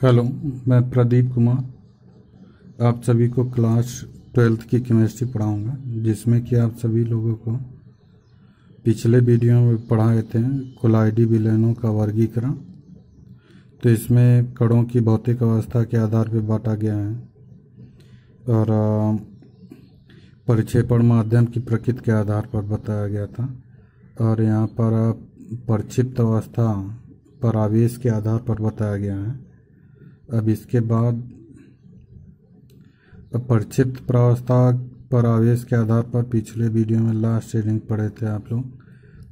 Hello, मैं प्रदीप कुमार आप सभी को क्लास 12th की केमिस्ट्री पढ़ाऊंगा, जिसमें कि आप सभी लोगों को पिछले वीडियो में पढ़ाए थे कोलाइडी विलयनों का वर्गीकरण। तो इसमें कणों की भौतिक अवस्था के आधार पर बांटा गया है और परिक्षेपण माध्यम की प्रकृति के आधार पर बताया गया था। और यहाँ पर परिक्षिप्त अवस्था पर आवेश के आधार पर बताया गया है। अब इसके बाद परिक्षिप्त प्रावस्था पर आवेश के आधार पर पिछले वीडियो में लास्ट रीडिंग पढ़े थे आप लोग,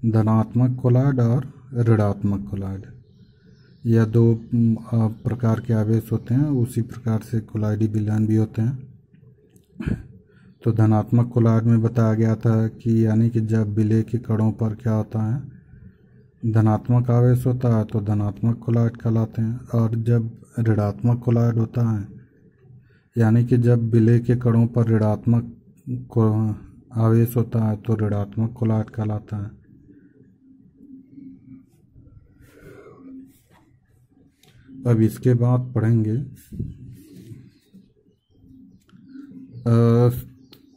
धनात्मक कोलॉइड और ऋणात्मक कोलॉइड। यह दो प्रकार के आवेश होते हैं, उसी प्रकार से कोलाइडी विलयन भी होते हैं। तो धनात्मक कोलॉइड में बताया गया था कि यानी कि जब विलय के कणों पर क्या होता है, धनात्मक आवेश होता है तो धनात्मक कोलॉइड कहलाते हैं। और जब ऋणात्मक कोलॉइड होता है यानी कि जब विलय के कणों पर ऋणात्मक आवेश होता है तो ऋणात्मक कोलॉइड कहलाता है। अब इसके बाद पढ़ेंगे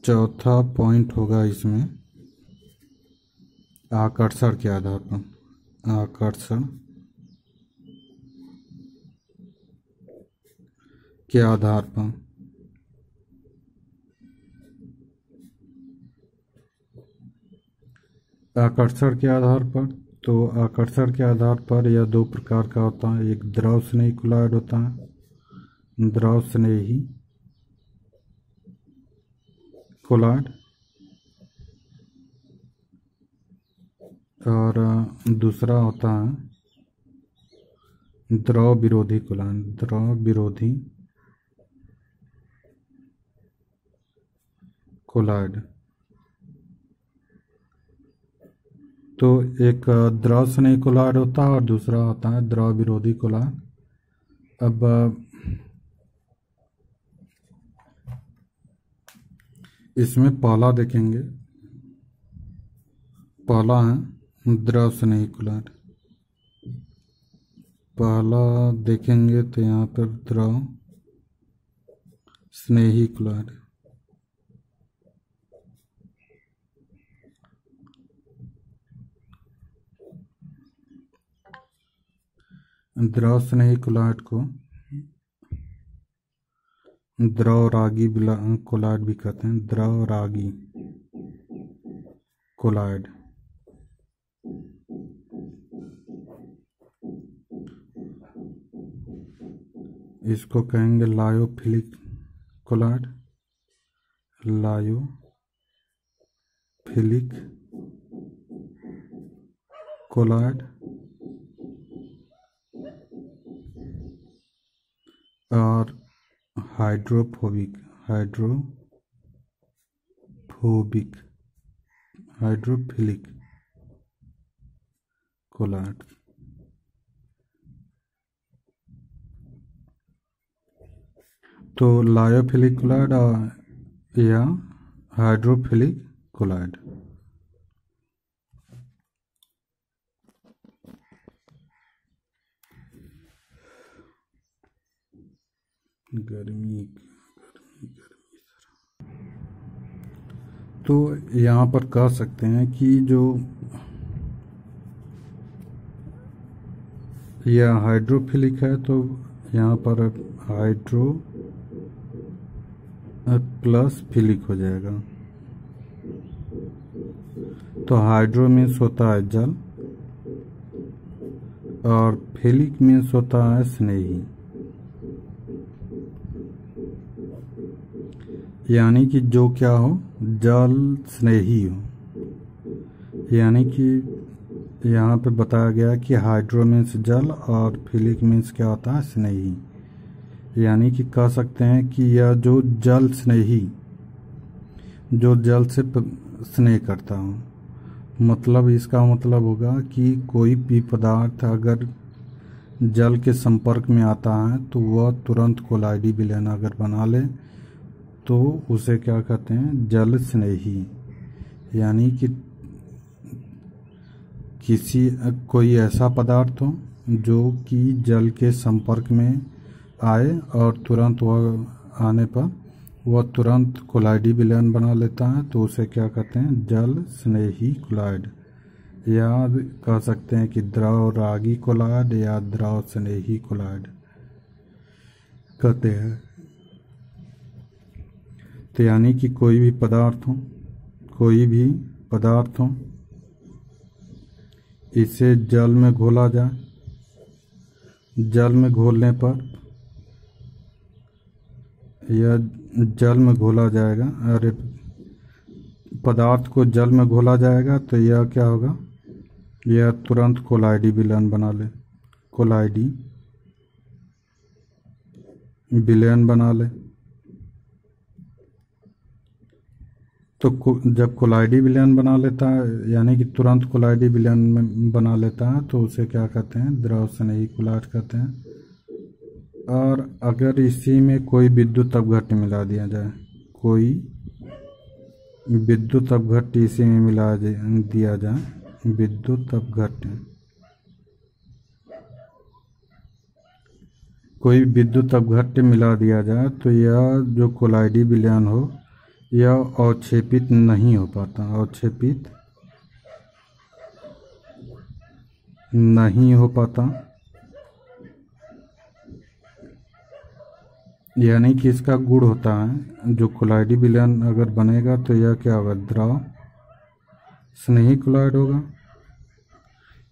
चौथा पॉइंट होगा इसमें आकर्षण के आधार पर। आकर्षण के आधार पर आकर्षण के आधार पर तो आकर्षण के आधार पर यह दो प्रकार का होता है। एक द्रव स्नेही कोलॉइड होता है, द्रव स्नेही कोलॉइड, और दूसरा होता है द्रव विरोधी कोलॉइड, द्रव विरोधी कोलॉइड। तो एक द्रव स्नेही कोलॉइड होता है और दूसरा होता है द्रव विरोधी कोलॉइड। अब इसमें पहला देखेंगे, पहला है द्रव स्नेही कोलॉइड। पहला देखेंगे तो यहाँ पर द्रव स्नेही कोलॉइड। द्रव स्नेही कोलॉइड को द्रव रागी कोलॉइड भी कहते हैं, द्रव रागी कोलॉइड। इसको कहेंगे लायोफिलिक कोलॉइड, लायोफिलिक कोलॉइड। और हाइड्रोफोबिक हाइड्रोफिलिक कोलॉइड। तो लायोफिलिक कोलॉइड या हाइड्रोफिलिक कोलॉइड। गर्मी तो यहाँ पर कह सकते हैं कि जो यह हाइड्रोफिलिक है तो यहाँ पर हाइड्रो प्लस फिलिक हो जाएगा। तो हाइड्रो मीन्स होता है जल और फिलिक मीन्स होता है स्नेही, यानी कि जो क्या हो, जल स्नेही हो। यानी कि यहाँ पे बताया गया कि हाइड्रो मीन्स जल और फिलिक मीन्स क्या होता है, स्नेही। यानी कि कह सकते हैं कि यह जो जल स्नेही, जो जल से स्नेह करता हो, मतलब इसका मतलब होगा कि कोई भी पदार्थ अगर जल के संपर्क में आता है तो वह तुरंत कोलाइडी विलयन अगर बना ले तो उसे क्या कहते हैं, जल स्नेही। यानी कि कोई ऐसा पदार्थ हो जो कि जल के संपर्क में आए और तुरंत वह आने पर वह तुरंत कोलाइडी विलयन बना लेता है, तो उसे क्या कहते हैं, जल स्नेही कोलाइड, या कह सकते हैं कि द्रव रागी कोलाइड या द्रव स्नेही कोलाइड कहते हैं। तो यानी कि कोई भी पदार्थ हो इसे जल में घोला जाए, जल में घोलने पर यह जल में घोला जाएगा, अरे पदार्थ को जल में घोला जाएगा तो यह क्या होगा, यह तुरंत कोलाइडी विलयन बना ले, कोलाइडी विलयन बना ले। तो जब कोलाइडी विलयन बना लेता है, यानी कि तुरंत कोलाइडी विलयन में बना लेता है, तो उसे क्या कहते हैं, द्रव स्नेही कोलाइड कहते हैं। और अगर इसी में कोई विद्युत अपघट्य मिला दिया जाए, कोई विद्युत अपघट्य इसी में मिला दिया जाए, विद्युत अपघट्य, कोई विद्युत अपघट्य मिला दिया जाए, तो यह जो कोलाइडी विलयन हो यह अवक्षेपित नहीं हो पाता, अवक्षेपित नहीं हो पाता। यानी कि इसका गुण होता है, जो कोलाइडी विलयन अगर बनेगा तो यह क्या होगा, द्रव स्नेही कोलाइड होगा।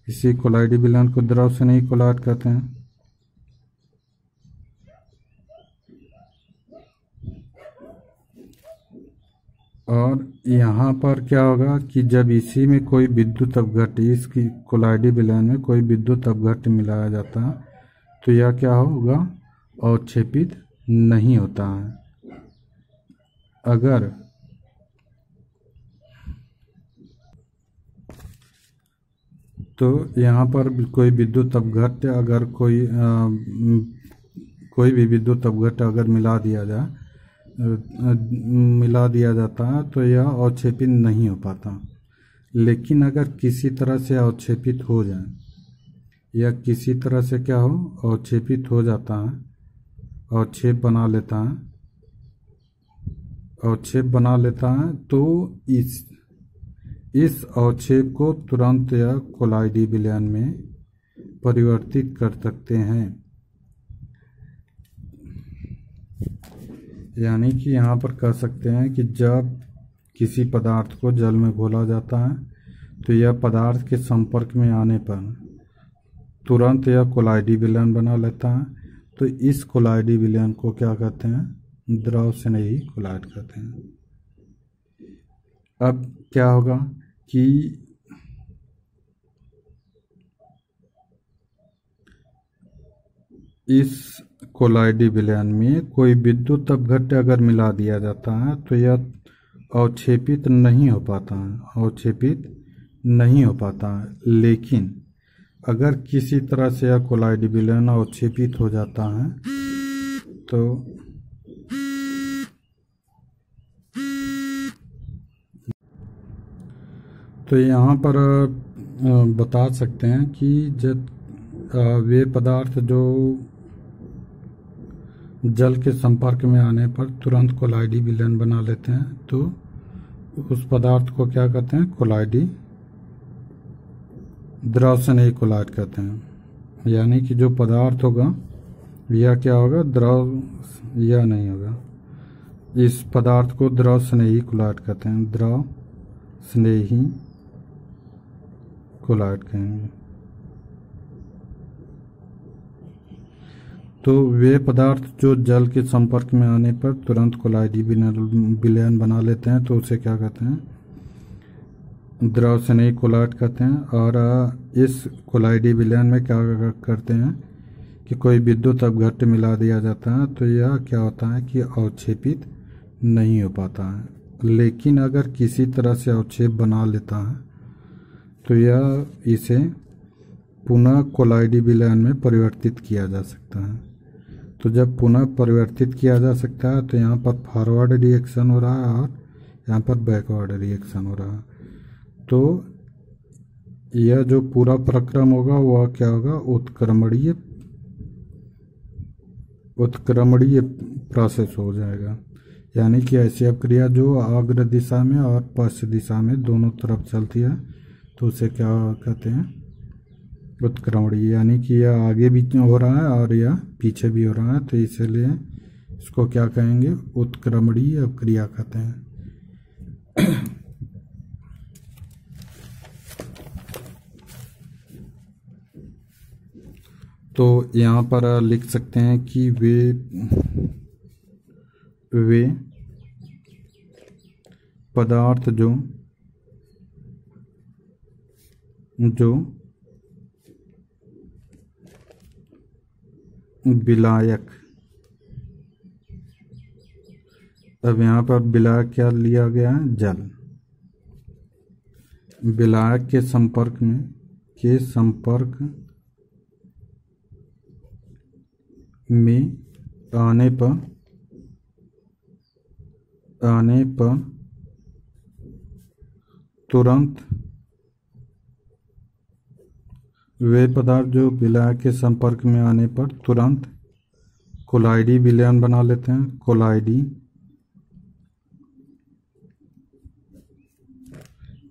इसी कोलाइडी विलयन को द्रव स्नेही कोलाइड कहते हैं। और यहाँ पर क्या होगा कि जब इसी में कोई विद्युत अपघट्य, इसकी कोलाइडी विलयन में कोई विद्युत अपघट्य मिलाया जाता है, तो यह क्या होगा, अवक्षेपित नहीं होता है। अगर तो यहाँ पर कोई विद्युत अपघट्य, अगर कोई भी विद्युत अपघट्य अगर मिला दिया जाता है तो यह अवक्षेपित नहीं हो पाता। लेकिन अगर किसी तरह से अवक्षेपित हो जाए, या किसी तरह से क्या हो, अवक्षेपित हो जाता है, अवक्षेप बना लेता है, तो इस अवक्षेप को तुरंत या कोलाइडी विलयन में परिवर्तित कर सकते हैं। यानी कि यहाँ पर कह सकते हैं कि जब किसी पदार्थ को जल में घोला जाता है तो यह पदार्थ के संपर्क में आने पर तुरंत यह कोलाइडी विलयन बना लेता है। तो इस कोलाइडी विलयन को क्या कहते हैं, द्रव स्नेही कोलाइड कहते हैं। अब क्या होगा कि इस कोलाइडी विलयन में कोई विद्युत अपघट्य अगर मिला दिया जाता है तो यह अवक्षेपित नहीं हो पाता है। लेकिन अगर किसी तरह से यह कोलाइडी विलयन अवक्षेपित हो जाता है तो यहाँ पर बता सकते हैं कि जब वे पदार्थ जो जल के संपर्क में आने पर तुरंत कोलाइडी विलयन बना लेते हैं, तो उस पदार्थ को क्या कहते हैं, कोलाइडी द्रव स्नेही कोलाइड कहते हैं। यानी कि जो पदार्थ होगा यह क्या होगा, द्रव यह नहीं होगा, इस पदार्थ को द्रव स्नेही कोलाइड कहते हैं, द्रव स्नेही कोलाइड कहेंगे। तो वे पदार्थ जो जल के संपर्क में आने पर तुरंत कोलाइडी विलयन बना लेते हैं, तो उसे क्या कहते हैं, द्रव स्नेही कोलाइड कहते हैं। और इस कोलाइडी विलयन में क्या करते हैं कि कोई विद्युत अपघट्य मिला दिया जाता है, तो यह क्या होता है कि अवक्षेपित नहीं हो पाता है। लेकिन अगर किसी तरह से अवक्षेप बना लेता है तो यह इसे पुनः कोलाइडी विलयन में परिवर्तित किया जा सकता है। तो जब पुनः परिवर्तित किया जा सकता है तो यहाँ पर फॉरवर्ड रिएक्शन हो रहा है और यहाँ पर बैकवर्ड रिएक्शन हो रहा है। तो यह जो पूरा प्रक्रम होगा वह क्या होगा, उत्क्रमणीय उत्क्रमणीय प्रोसेस हो जाएगा। यानी कि ऐसी अपक्रिया जो अग्र दिशा में और पश्च दिशा में दोनों तरफ चलती है तो उसे क्या कहते हैं, उत्क्रमणीय। यानी कि यह आगे भी हो रहा है और यह पीछे भी हो रहा है, तो इसलिए इसको क्या कहेंगे, उत्क्रमणीय अपक्रिया कहते हैं। तो यहाँ पर लिख सकते हैं कि वे पदार्थ जो विलायक, अब यहाँ पर विलायक क्या लिया गया है, जल। विलायक के संपर्क में आने पर तुरंत, वे पदार्थ जो विलायक के संपर्क में आने पर तुरंत कोलाइडी विलयन बना लेते हैं। कोलाइडी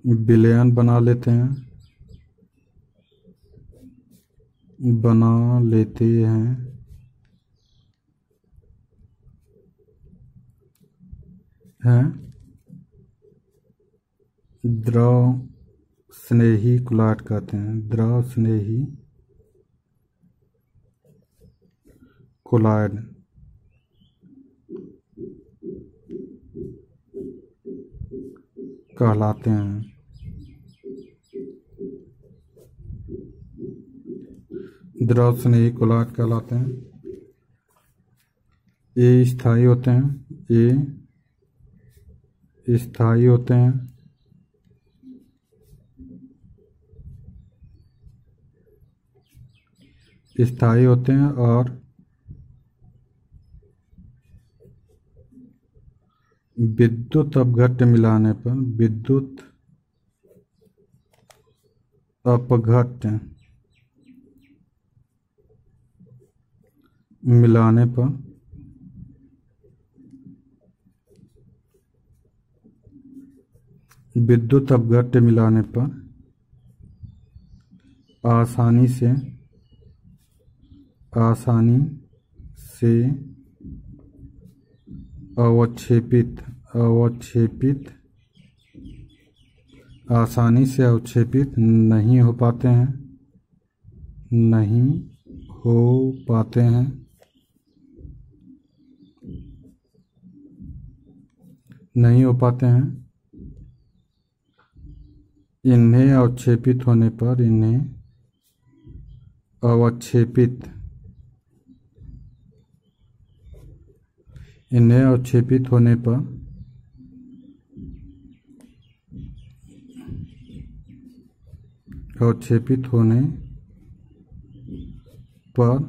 विलयन बना लेते हैं, द्रव स्नेही कोलाइड कहते हैं। द्रव स्नेही कोलाइड कहलाते हैं। द्रव स्नेही कोलाइड कहलाते हैं। ये स्थायी होते हैं, स्थायी होते हैं। स्थायी होते हैं और विद्युत अपघट्य मिलाने पर, विद्युत अपघट्य मिलाने पर आसानी से अवक्षेपित नहीं हो पाते हैं, इन्हें अवक्षेपित होने पर,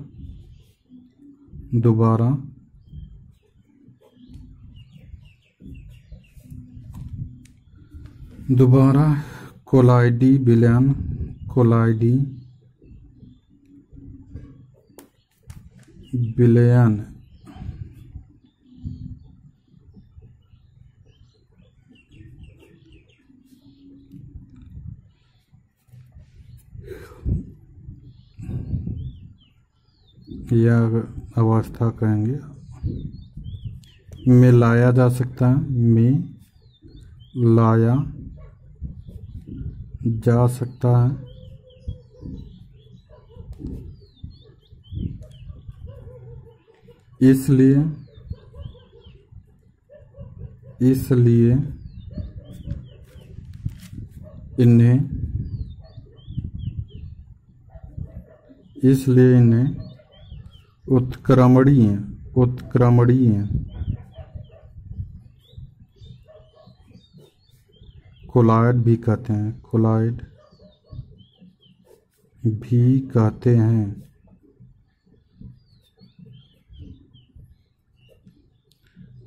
दोबारा कोलाइडी विलयन यह अवस्था कहेंगे, में लाया जा सकता है, इसलिए इन्हें उत्क्रमणीय कोलाइड भी कहते हैं।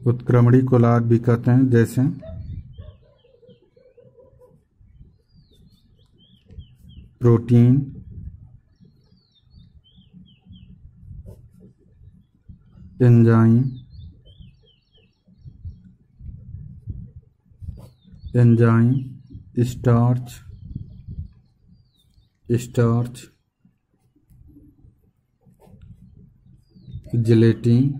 उत्क्रमणीय कोलाइड भी कहते हैं, जैसे एंजाइम, स्टार्च, जिलेटिन,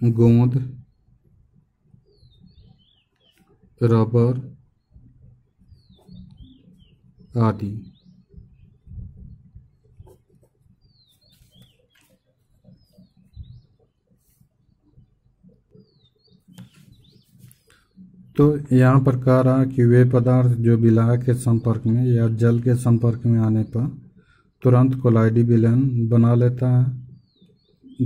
गोंद, रबर आदि। तो यहाँ पर कह रहा कि वे पदार्थ जो विलायक के संपर्क में या जल के संपर्क में आने पर तुरंत कोलाइडी विलयन बना लेता है,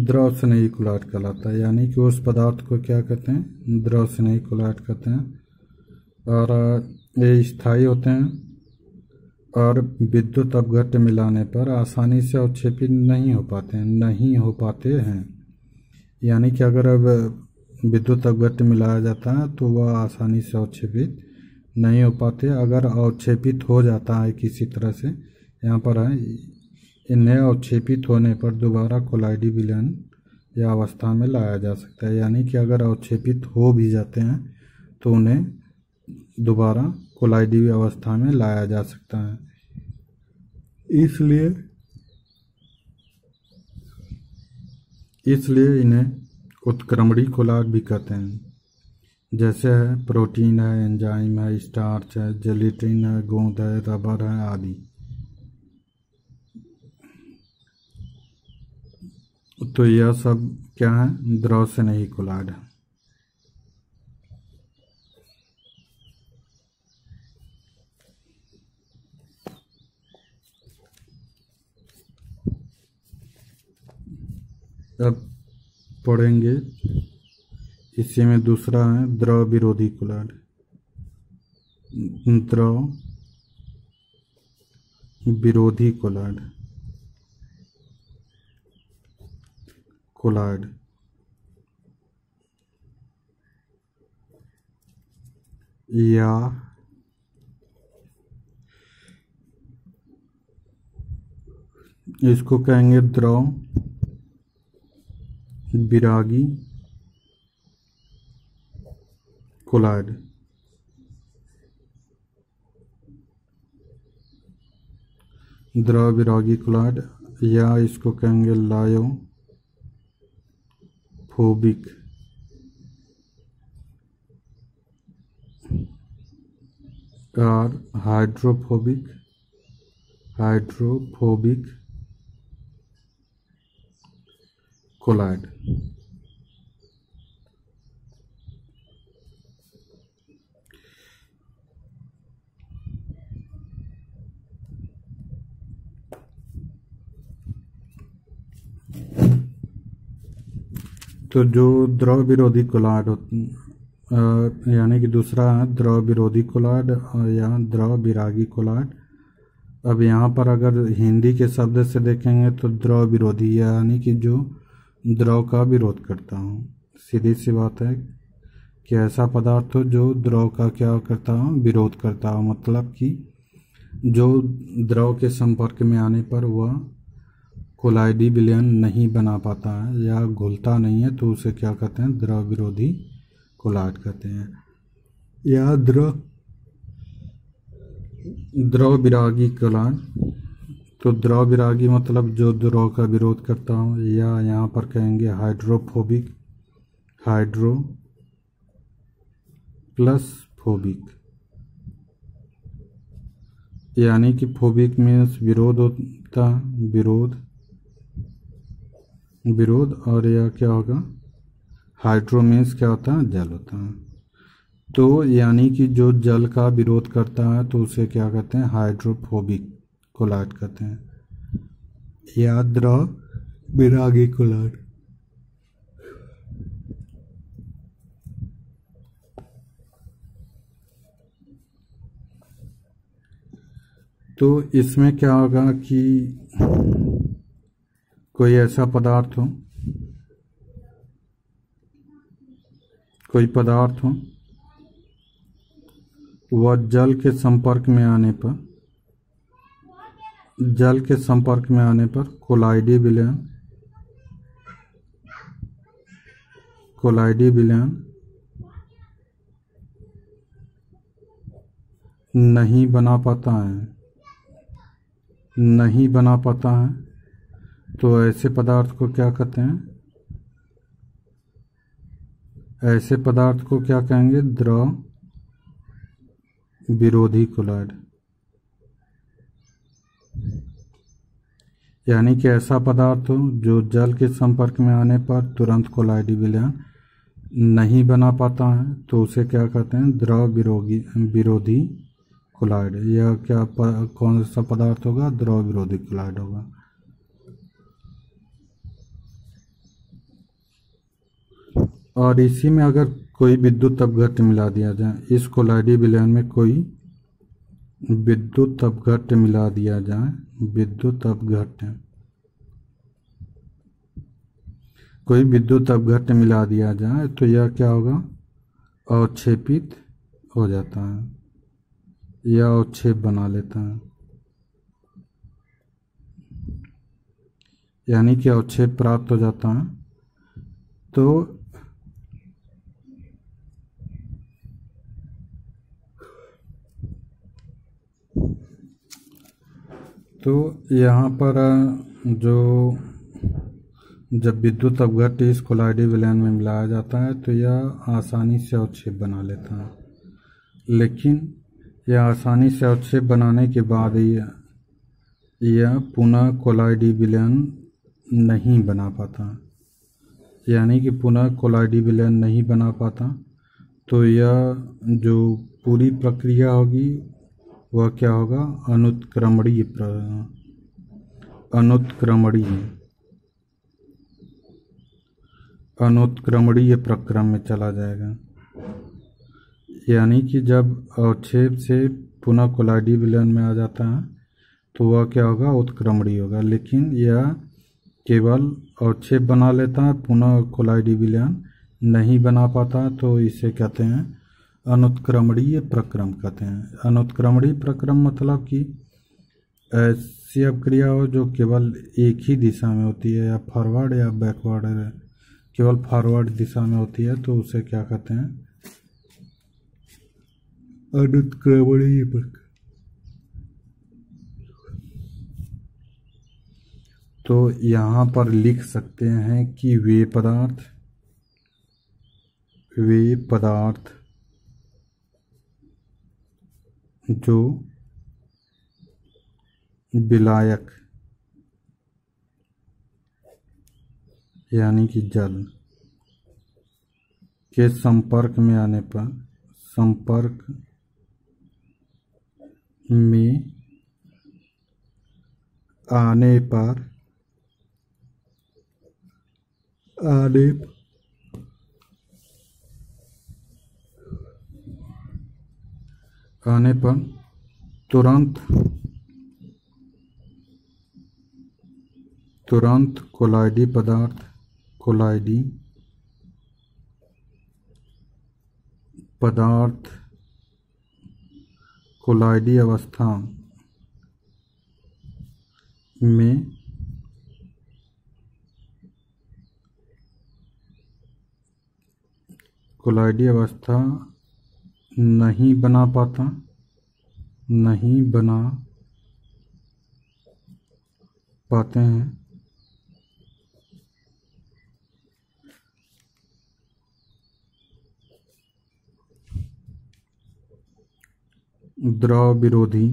द्रव स्नेही कोलाइड कहलाता है। यानी कि उस पदार्थ को क्या कहते हैं, द्रव स्नेही कोलाइड कहते हैं। और ये स्थायी होते हैं और विद्युत अपघट्य मिलाने पर आसानी से अवक्षेपित नहीं हो पाते हैं। यानी कि अगर अब विद्युत अपघट्य मिलाया जाता है तो वह आसानी से अवक्षेपित नहीं हो पाते। अगर अवक्षेपित हो जाता है किसी तरह से, यहाँ पर है, इन्हें अवक्षेपित होने पर दोबारा कोलाइडी विलयन या अवस्था में लाया जा सकता है। यानी कि अगर अवक्षेपित हो भी जाते हैं तो उन्हें दोबारा कोलाइडी अवस्था में लाया जा सकता है। इसलिए इन्हें उत्क्रमणी कोलाइड भी कहते हैं। जैसे है प्रोटीन है, एंजाइम है, स्टार्च है, जिलेटिन है, गोंद है, रबर है आदि। तो यह सब क्या है, द्रव स्नेही कोलाइड है। अब पढ़ेंगे इसी में दूसरा है द्रव विरोधी कोलाइड। द्रव विरोधी कोलाइड या इसको कहेंगे द्रव विरागी कोलाइड। द्रव विरागी कोलाइड या इसको कहेंगे लायोफोबिक और हाइड्रोफोबिक कोलाइड। तो जो द्रव विरोधी कोलाइड यानी कि दूसरा है द्रव विरोधी कोलाइड या द्रव विरागी कोलाइड। अब यहाँ पर अगर हिंदी के शब्द से देखेंगे तो द्रव विरोधी यानी कि जो द्रव का विरोध करता हूँ। सीधी सी बात है कि ऐसा पदार्थ हो जो द्रव का क्या करता हो, विरोध करता हो। मतलब कि जो द्रव के संपर्क में आने पर वह कोलाइडी विलयन नहीं बना पाता है या घुलता नहीं है, तो उसे क्या कहते हैं, द्रव विरोधी कोलाइड कहते हैं। या द्रव विरागी कोलाइड। तो द्रव विरागी मतलब जो द्रव का विरोध करता हूँ, या यहाँ पर कहेंगे हाइड्रो प्लस फोबिक। यानी कि फोबिक मीन्स विरोध होता है, विरोध और यह क्या होगा, हाइड्रो मीन्स क्या होता है, जल होता है। तो यानी कि जो जल का विरोध करता है तो उसे क्या कहते हैं, हाइड्रोफोबिक कोलाइड कहते हैं या द्रव विरागी कोलाइड। तो इसमें क्या होगा कि कोई ऐसा पदार्थ हो, वह जल के संपर्क में आने पर जल के संपर्क में आने पर कोलाइडी विलयन नहीं बना पाता है, तो ऐसे पदार्थ को क्या कहते हैं? ऐसे पदार्थ को क्या कहेंगे? द्रव विरोधी कोलाइड। यानी कि ऐसा पदार्थ हो जो जल के संपर्क में आने पर तुरंत कोलाइडी विलयन नहीं बना पाता है, तो उसे क्या कहते हैं? द्रव विरोधी कोलाइड। यह कौन सा पदार्थ होगा? द्रव विरोधी कोलाइड होगा। और इसी में अगर कोई विद्युत अपघट्य मिला दिया जाए, इस कोलाइडी विलयन में कोई विद्युत अपघट्य मिला दिया जाए, तो यह क्या होगा? अवक्षेपित हो जाता है, या अवक्षेप बना लेता है। यानी कि अवक्षेप प्राप्त हो जाता है। तो यहाँ पर जब विद्युत अपघट्य इस कोलाइडी विलयन में मिलाया जाता है तो यह आसानी से अवक्षेप बना लेता है, लेकिन यह आसानी से अवक्षेप बनाने के बाद यह पुनः कोलाइडी विलयन नहीं बना पाता। यानी कि पुनः कोलाइडी विलयन नहीं बना पाता, तो यह जो पूरी प्रक्रिया होगी वह क्या होगा? अनुत्क्रमणीय प्रक्रम में चला जाएगा। यानी कि जब अवक्षेप से पुनः कोलाइडी विलयन में आ जाता है तो वह क्या होगा? उत्क्रमणीय होगा। लेकिन यह केवल अवक्षेप बना लेता है, पुनः कोलाइडी विलयन नहीं बना पाता, तो इसे कहते हैं अनुत्क्रमणीय प्रक्रम कहते हैं। अनुत्क्रमणीय प्रक्रम मतलब कि ऐसी अपक्रिया हो जो केवल एक ही दिशा में होती है, या फॉरवर्ड या बैकवर्ड, केवल फॉरवर्ड दिशा में होती है, तो उसे क्या कहते हैं? अनुत्क्रमणीय प्रक्रम। तो यहाँ पर लिख सकते हैं कि वे पदार्थ जो विलायक यानी कि जल के संपर्क में आने पर आने पर तुरंत कोलाइडी अवस्था में नहीं बना पाते हैं, द्रव विरोधी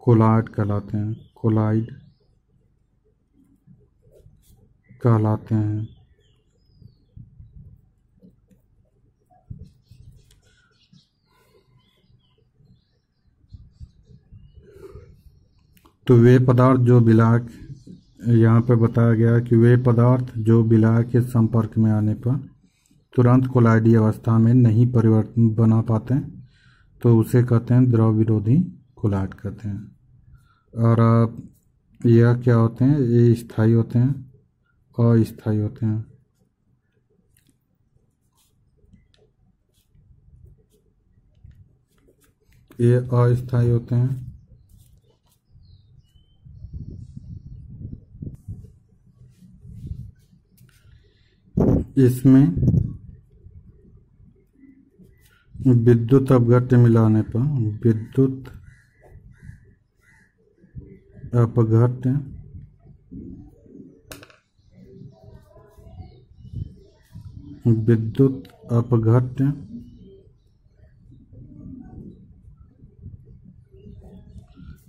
कोलाइड कहलाते हैं। तो वे पदार्थ जो विलायक, यहाँ पे बताया गया कि वे पदार्थ जो विलायक के संपर्क में आने पर तुरंत कोलाइडी अवस्था में नहीं परिवर्तन बना पाते, तो उसे कहते हैं द्रव विरोधी कोलाइड कहते हैं। और यह क्या होते हैं? ये स्थायी होते हैं, अस्थायी होते हैं। ये अस्थायी होते हैं। इसमें विद्युत अपघट्य मिलाने पर विद्युत अपघट्य विद्युत अपघट्य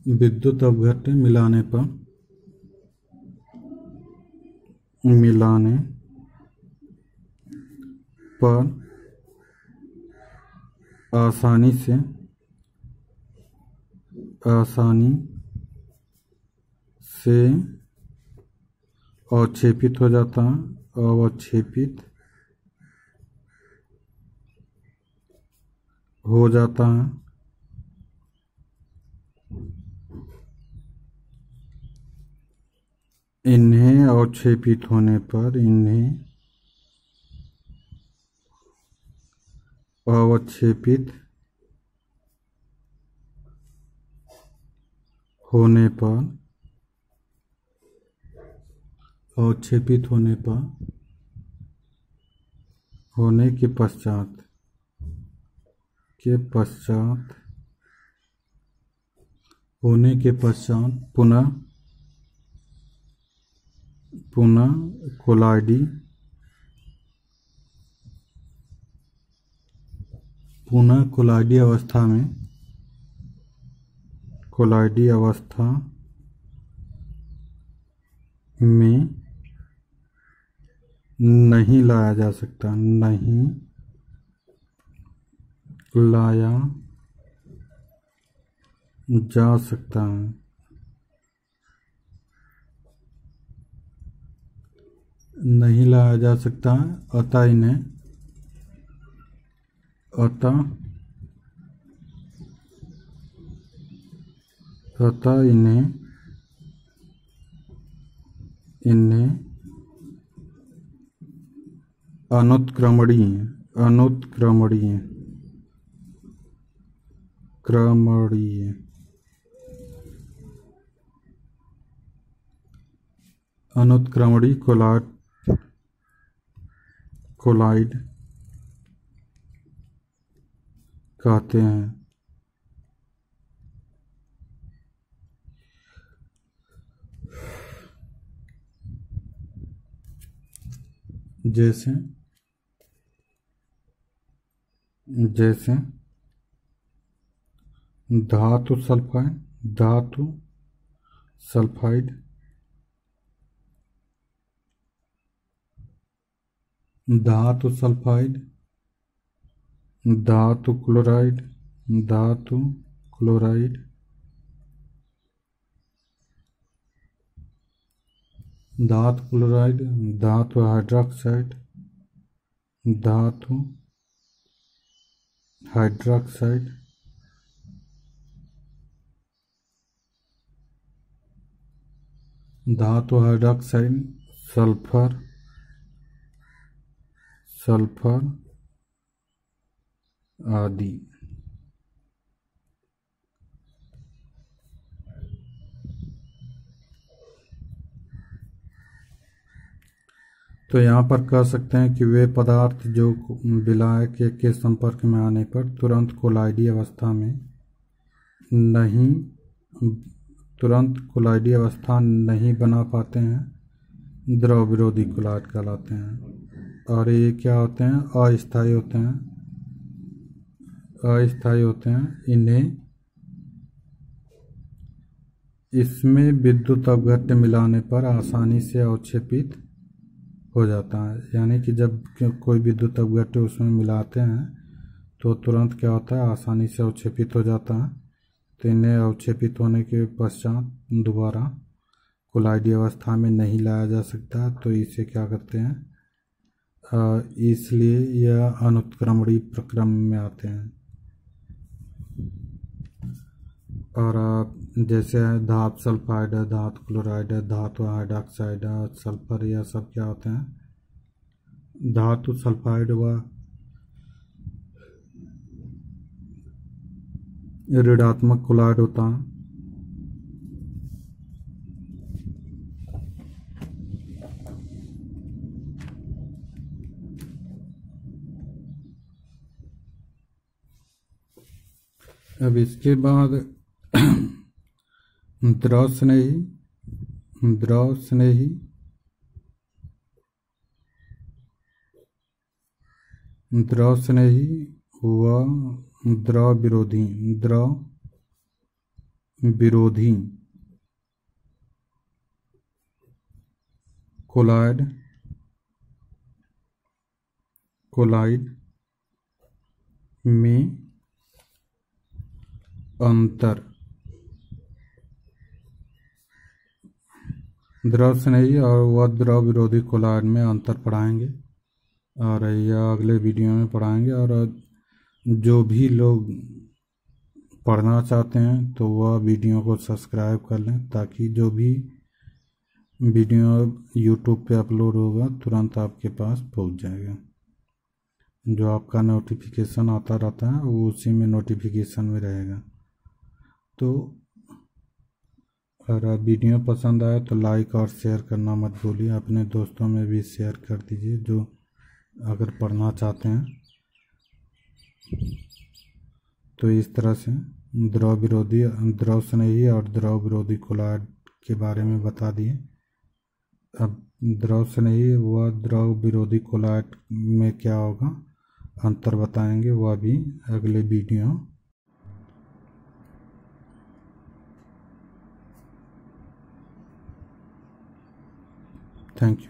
विद्युत अपघट्य मिलाने पर आसानी से अवक्षेपित हो जाता है। अवक्षेपित हो जाता है। इन्हें अवक्षेपित होने पर अवक्षेपित होने के पश्चात पुनः कोलाइडी अवस्था में नहीं लाया जा सकता। नहीं लाया जा सकता है। नहीं लाया जा सकता है। अतः इन्हें अनुत्क्रमणीय कोलाइड कहते हैं। जैसे धातु सल्फाइड धातु क्लोराइड धातु हाइड्रोक्साइड धातु हाइड्रोक्साइड सल्फर आदि। तो यहाँ पर कह सकते हैं कि वे पदार्थ जो विलायक के संपर्क में आने पर तुरंत कोलाइडी अवस्था नहीं बना पाते हैं, द्रव विरोधी कोलाइड कहलाते हैं। और ये क्या होते हैं? अस्थायी होते हैं। इसमें विद्युत अपघट्य मिलाने पर आसानी से अवक्षेपित हो जाता है। यानी कि जब कोई विद्युत अपघट्य उसमें मिलाते हैं तो तुरंत क्या होता है? आसानी से अवक्षेपित हो जाता है। तो इन्हें अवक्षेपित होने के पश्चात दोबारा कोलाइडी अवस्था में नहीं लाया जा सकता। तो इसे क्या करते हैं? इसलिए यह अनुत्क्रमणीय प्रक्रम में आते हैं। और जैसे धातु सल्फाइड है, धातु क्लोराइड है, धातु हाइड्रोक्साइड है, सल्फर, यह सब क्या होते हैं? धातु सल्फाइड व ऋणात्मक कोलॉइड होता है। अब इसके बाद द्रव स्नेही व द्रव विरोधी कोलॉइड में अंतर। द्रव स्नेही और वह द्रव विरोधी कोलॉइड में अंतर पढ़ाएंगे और यह अगले वीडियो में पढ़ाएंगे। और जो भी लोग पढ़ना चाहते हैं तो वह वीडियो को सब्सक्राइब कर लें, ताकि जो भी वीडियो यूट्यूब पे अपलोड होगा तुरंत आपके पास पहुंच जाएगा। जो आपका नोटिफिकेशन आता रहता है वो उसी में नोटिफिकेशन में रहेगा। तो अगर वीडियो पसंद आए तो लाइक और शेयर करना मत भूलिए। अपने दोस्तों में भी शेयर कर दीजिए जो अगर पढ़ना चाहते हैं। तो इस तरह से द्रव स्नेही और द्रव विरोधी कोलॉइड के बारे में बता दिए। अब द्रव स्नेही व द्रव विरोधी कोलॉइड में क्या होगा अंतर बताएंगे, वह भी अगले वीडियो। Thank you.